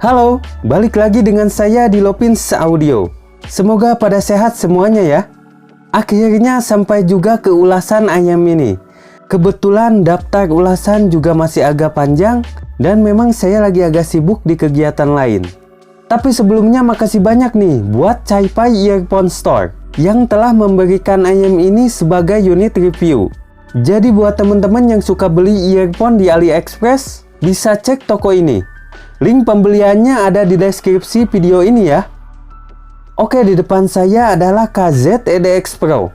Halo, balik lagi dengan saya di Lopins Audio. Semoga pada sehat semuanya ya. Akhirnya sampai juga ke ulasan ayam ini. Kebetulan daftar ulasan juga masih agak panjang dan memang saya lagi agak sibuk di kegiatan lain. Tapi sebelumnya makasih banyak nih buat Caipai Earphone Store yang telah memberikan ayam ini sebagai unit review. Jadi buat teman-teman yang suka beli earphone di AliExpress, bisa cek toko ini. Link pembeliannya ada di deskripsi video ini ya. Oke, di depan saya adalah KZ-EDX Pro.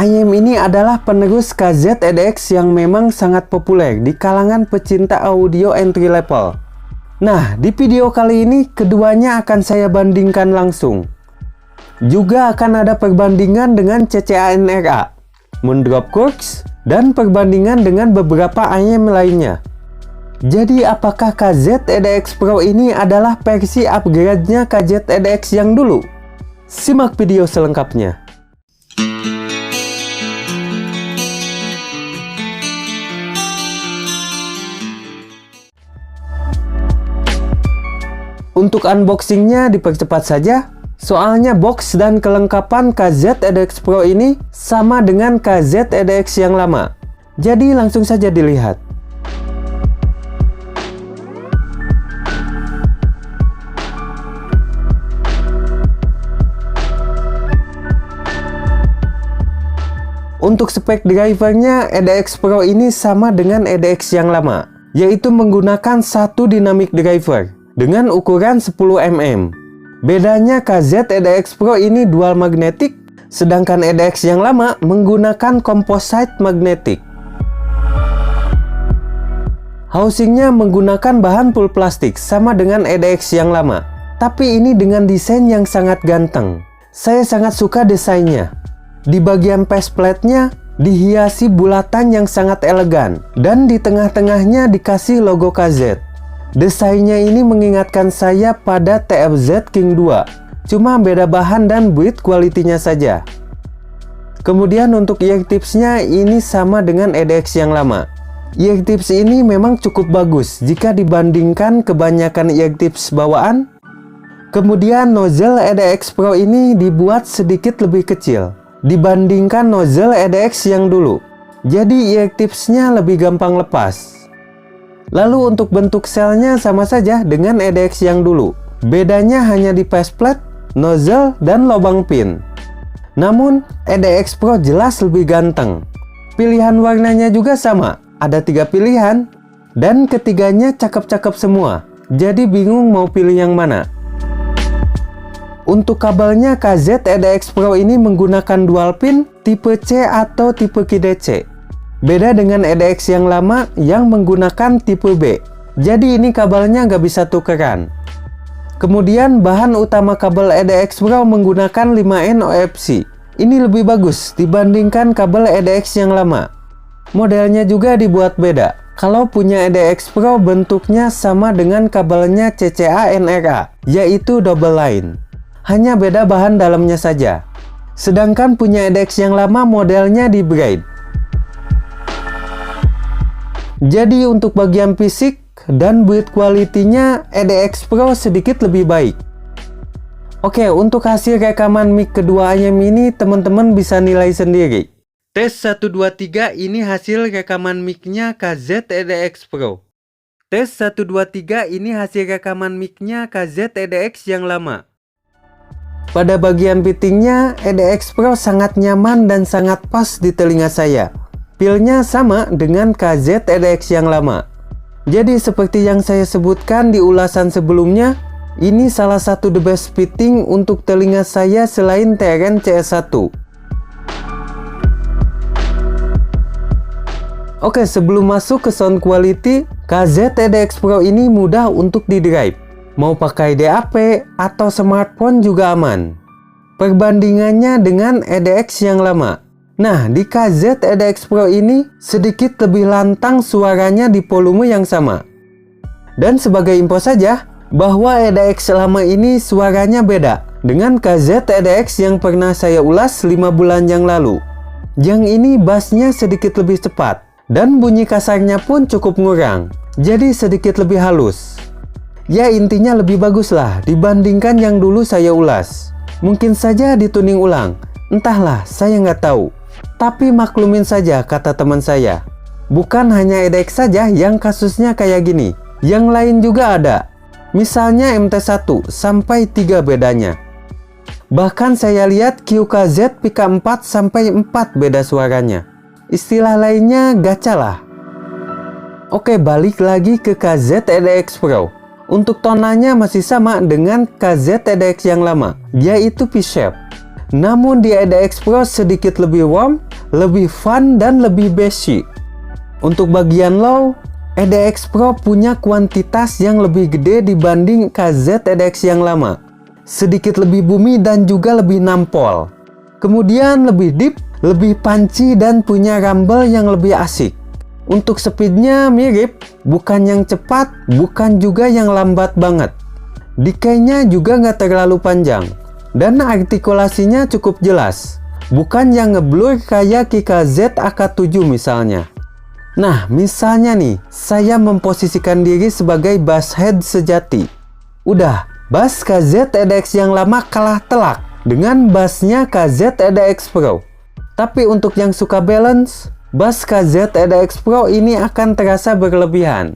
Ayam ini adalah penerus KZ-EDX yang memang sangat populer di kalangan pecinta audio entry level. Nah, di video kali ini keduanya akan saya bandingkan langsung. Juga akan ada perbandingan dengan CCA-NRA, Moondrop Quartz, dan perbandingan dengan beberapa ayam lainnya. Jadi apakah KZ-EDX Pro ini adalah versi upgrade-nya KZ-EDX yang dulu? Simak video selengkapnya. Untuk unboxingnya dipercepat saja, soalnya box dan kelengkapan KZ-EDX Pro ini sama dengan KZ-EDX yang lama. Jadi langsung saja dilihat. Untuk spek drivernya, EDX Pro ini sama dengan EDX yang lama, yaitu menggunakan satu dynamic driver dengan ukuran 10 mm. Bedanya KZ-EDX Pro ini dual magnetic, sedangkan EDX yang lama menggunakan composite magnetic. Housingnya menggunakan bahan full plastik sama dengan EDX yang lama, tapi ini dengan desain yang sangat ganteng. Saya sangat suka desainnya. Di bagian faceplate-nya dihiasi bulatan yang sangat elegan dan di tengah-tengahnya dikasih logo KZ. Desainnya ini mengingatkan saya pada TFZ King 2, cuma beda bahan dan build quality-nya saja. Kemudian untuk ear tips-nya ini sama dengan EDX yang lama. Ear tips ini memang cukup bagus jika dibandingkan kebanyakan ear tips bawaan. Kemudian nozzle EDX Pro ini dibuat sedikit lebih kecil dibandingkan nozzle EDX yang dulu. Jadi ear tipsnya lebih gampang lepas. Lalu untuk bentuk selnya sama saja dengan EDX yang dulu. Bedanya hanya di faceplate, nozzle, dan lubang pin. Namun EDX Pro jelas lebih ganteng. Pilihan warnanya juga sama, ada 3 pilihan, dan ketiganya cakep-cakep semua. Jadi bingung mau pilih yang mana. Untuk kabelnya, KZ-EDX Pro ini menggunakan dual pin tipe C atau tipe QDC. Beda dengan EDX yang lama yang menggunakan tipe B. Jadi ini kabelnya nggak bisa tukeran. Kemudian bahan utama kabel EDX Pro menggunakan 5N OFC. Ini lebih bagus dibandingkan kabel EDX yang lama. Modelnya juga dibuat beda. Kalau punya EDX Pro bentuknya sama dengan kabelnya CCA-NRA, yaitu double line. Hanya beda bahan dalamnya saja. Sedangkan punya EDX yang lama modelnya di braid. Jadi untuk bagian fisik dan build quality-nya EDX Pro sedikit lebih baik. Oke, untuk hasil rekaman mic kedua ayam ini teman-teman bisa nilai sendiri. Tes 1, 2, 3 ini hasil rekaman mic-nya KZ-EDX Pro. Tes 1, 2, 3 ini hasil rekaman mic-nya KZ-EDX yang lama. Pada bagian fittingnya, EDX Pro sangat nyaman dan sangat pas di telinga saya. Feel-nya sama dengan KZ-EDX yang lama. Jadi seperti yang saya sebutkan di ulasan sebelumnya, ini salah satu the best fitting untuk telinga saya selain TRN CS1. Oke, sebelum masuk ke sound quality, KZ-EDX Pro ini mudah untuk di-drive. Mau pakai DAP atau smartphone juga aman. Perbandingannya dengan EDX yang lama. Nah, di KZ-EDX Pro ini sedikit lebih lantang suaranya di volume yang sama. Dan sebagai info saja, bahwa EDX lama ini suaranya beda dengan KZ-EDX yang pernah saya ulas 5 bulan yang lalu. Yang ini bassnya sedikit lebih cepat dan bunyi kasarnya pun cukup ngurang, jadi sedikit lebih halus. Ya intinya lebih bagus lah dibandingkan yang dulu saya ulas. Mungkin saja dituning ulang, entahlah, saya nggak tahu. Tapi maklumin saja kata teman saya. Bukan hanya EDX saja yang kasusnya kayak gini, yang lain juga ada. Misalnya MT1 sampai 3 bedanya. Bahkan saya lihat QKZ Pika 4 sampai 4 beda suaranya. Istilah lainnya gacha lah. Oke, balik lagi ke KZ EDX Pro. Untuk tonanya masih sama dengan KZ EDX yang lama, yaitu P-shape. Namun di EDX Pro sedikit lebih warm, lebih fun, dan lebih bassy. Untuk bagian low, EDX Pro punya kuantitas yang lebih gede dibanding KZ EDX yang lama. Sedikit lebih bumi dan juga lebih nampol. Kemudian lebih deep, lebih punchy, dan punya rumble yang lebih asik. Untuk speednya mirip, bukan yang cepat, bukan juga yang lambat banget. Decay-nya juga nggak terlalu panjang. Dan artikulasinya cukup jelas. Bukan yang ngeblur kayak QKZ AK7 misalnya. Nah, misalnya nih, saya memposisikan diri sebagai bass head sejati. Udah, bass KZ EDX yang lama kalah telak dengan bassnya KZ EDX Pro. Tapi untuk yang suka balance, bass KZ EDX Pro ini akan terasa berlebihan.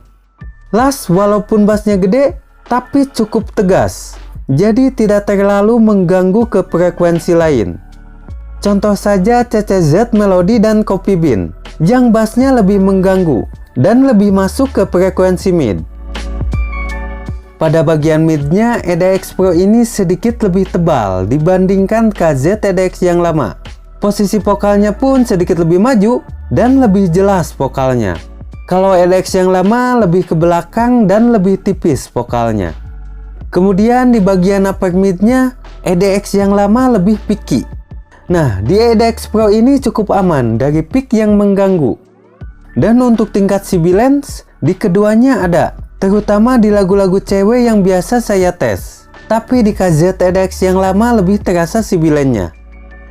Last, walaupun bassnya gede, tapi cukup tegas. Jadi tidak terlalu mengganggu ke frekuensi lain. Contoh saja CCZ Melody dan Copy Bean, yang bassnya lebih mengganggu dan lebih masuk ke frekuensi mid. Pada bagian midnya, EDX Pro ini sedikit lebih tebal dibandingkan KZ EDX yang lama. Posisi vokalnya pun sedikit lebih maju dan lebih jelas vokalnya. Kalau EDX yang lama lebih ke belakang dan lebih tipis vokalnya. Kemudian di bagian upper midnya, EDX yang lama lebih picky. Nah, di EDX Pro ini cukup aman dari peak yang mengganggu. Dan untuk tingkat sibilance, di keduanya ada, terutama di lagu-lagu cewek yang biasa saya tes. Tapi di KZ EDX yang lama lebih terasa sibilennya.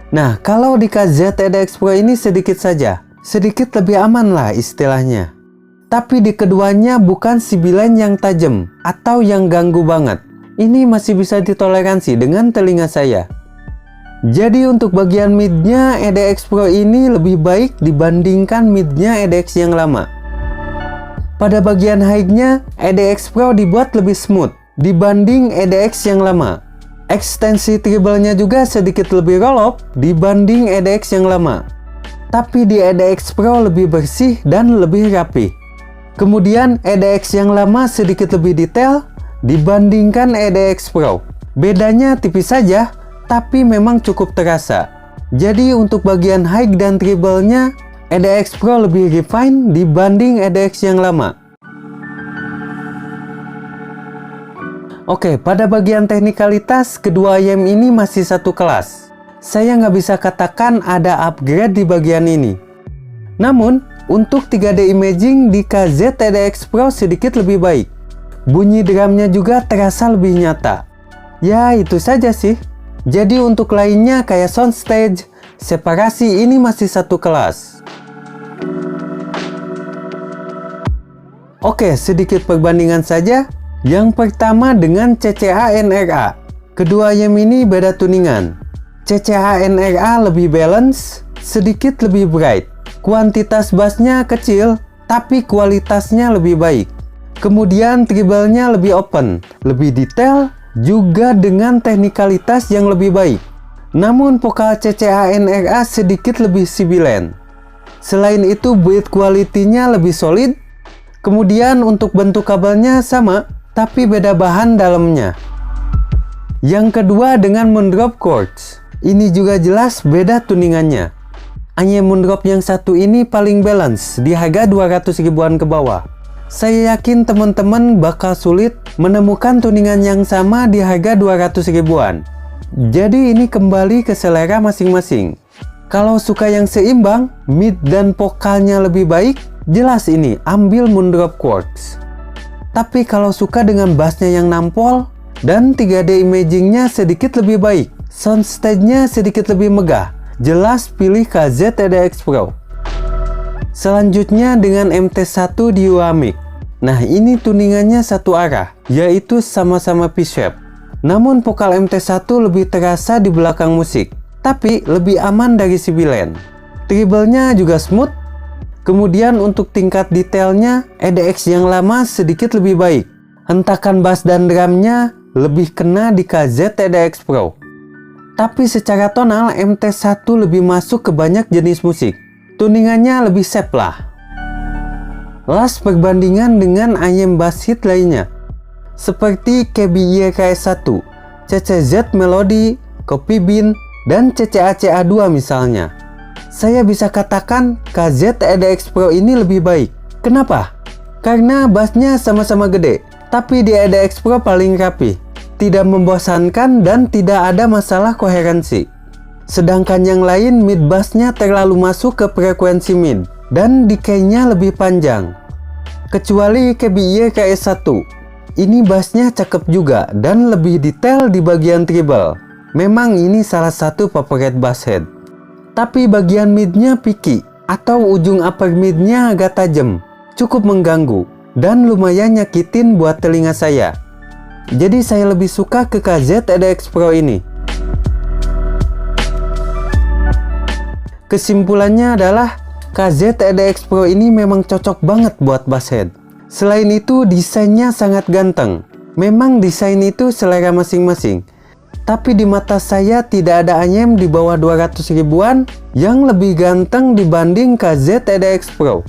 Nah, kalau di KZ EDX Pro ini sedikit saja, sedikit lebih aman lah istilahnya. Tapi di keduanya bukan sibilen yang tajam atau yang ganggu banget. Ini masih bisa ditoleransi dengan telinga saya. Jadi untuk bagian midnya EDX Pro ini lebih baik dibandingkan midnya EDX yang lama. Pada bagian high-nya, EDX Pro dibuat lebih smooth dibanding EDX yang lama. Ekstensi treble-nya juga sedikit lebih roll-up dibanding EDX yang lama. Tapi di EDX Pro lebih bersih dan lebih rapi. Kemudian EDX yang lama sedikit lebih detail dibandingkan EDX Pro. Bedanya tipis saja, tapi memang cukup terasa. Jadi untuk bagian high dan treble-nya, EDX Pro lebih refine dibanding EDX yang lama. Oke, pada bagian teknikalitas, kedua IM ini masih satu kelas. Saya nggak bisa katakan ada upgrade di bagian ini. Namun, untuk 3D imaging di KZ EDX Pro sedikit lebih baik. Bunyi drumnya juga terasa lebih nyata. Ya, itu saja sih. Jadi untuk lainnya kayak soundstage, separasi ini masih satu kelas. Oke, sedikit perbandingan saja. Yang pertama dengan CCA NRA. Kedua IM ini beda tuningan. CCA NRA lebih balance, sedikit lebih bright. Kuantitas bassnya kecil, tapi kualitasnya lebih baik. Kemudian treble-nya lebih open, lebih detail, juga dengan teknikalitas yang lebih baik. Namun vokal CCA NRA sedikit lebih sibilen. Selain itu build quality-nya lebih solid. Kemudian untuk bentuk kabelnya sama, tapi beda bahan dalamnya. Yang kedua dengan Moondrop Chords. Ini juga jelas beda tuningannya. Hanya Moondrop yang satu ini paling balance di harga 200 ribuan ke bawah. Saya yakin teman-teman bakal sulit menemukan tuningan yang sama di harga 200 ribuan. Jadi ini kembali ke selera masing-masing. Kalau suka yang seimbang, mid dan vokalnya lebih baik, jelas ini ambil Moondrop Chords. Tapi kalau suka dengan bassnya yang nampol dan 3D imagingnya sedikit lebih baik, soundstage-nya sedikit lebih megah, jelas pilih KZ EDX Pro. Selanjutnya dengan MT1 Duamic. Nah, ini tuningannya satu arah, yaitu sama-sama P-shape. Namun vokal MT1 lebih terasa di belakang musik, tapi lebih aman dari sibilan. Treble-nya juga smooth. Kemudian untuk tingkat detailnya, EDX yang lama sedikit lebih baik. Hentakan bass dan drumnya lebih kena di KZ EDX Pro. Tapi secara tonal, MT1 lebih masuk ke banyak jenis musik. Tuningannya lebih safe lah. Last perbandingan dengan ayam bass hit lainnya, seperti KBY KS1, CCZ Melody, Copy Bean, dan CCACA2 misalnya. Saya bisa katakan KZ EDX Pro ini lebih baik. Kenapa? Karena bassnya sama-sama gede, tapi di EDX Pro paling rapi, tidak membosankan dan tidak ada masalah koherensi. Sedangkan yang lain mid bassnya terlalu masuk ke frekuensi mid dan decay-nya lebih panjang. Kecuali KBY KS1. Ini bassnya cakep juga dan lebih detail di bagian treble. Memang ini salah satu favorit bass head. Tapi bagian midnya picky atau ujung upper midnya agak tajam, cukup mengganggu dan lumayan nyakitin buat telinga saya. Jadi saya lebih suka ke KZ EDX Pro ini. Kesimpulannya adalah KZ EDX Pro ini memang cocok banget buat bass head. Selain itu desainnya sangat ganteng. Memang desain itu selera masing-masing. Tapi di mata saya tidak ada ayam di bawah 200 ribuan yang lebih ganteng dibanding KZ EDX Pro.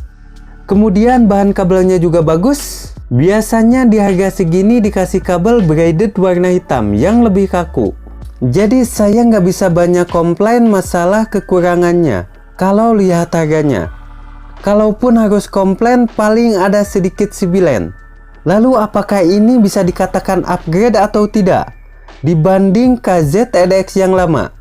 Kemudian bahan kabelnya juga bagus. Biasanya di harga segini dikasih kabel braided warna hitam yang lebih kaku. Jadi saya nggak bisa banyak komplain masalah kekurangannya kalau lihat harganya. Kalaupun harus komplain paling ada sedikit sibilan. Lalu apakah ini bisa dikatakan upgrade atau tidak dibanding KZ EDX yang lama?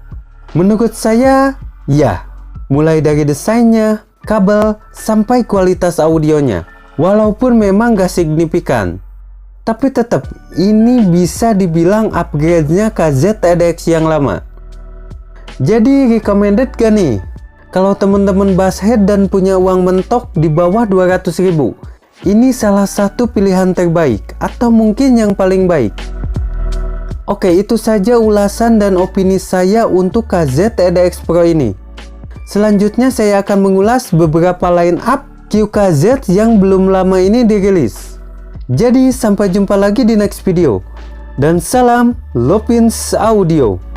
Menurut saya, ya. Mulai dari desainnya, kabel, sampai kualitas audionya. Walaupun memang gak signifikan. Tapi tetap, ini bisa dibilang upgrade-nya KZ EDX yang lama. Jadi recommended gak nih? Kalau teman-teman bass head dan punya uang mentok di bawah 200 ribu, ini salah satu pilihan terbaik atau mungkin yang paling baik. Oke, itu saja ulasan dan opini saya untuk KZ EDX Pro ini. Selanjutnya saya akan mengulas beberapa line up QKZ yang belum lama ini dirilis. Jadi sampai jumpa lagi di next video. Dan salam Lopins Audio.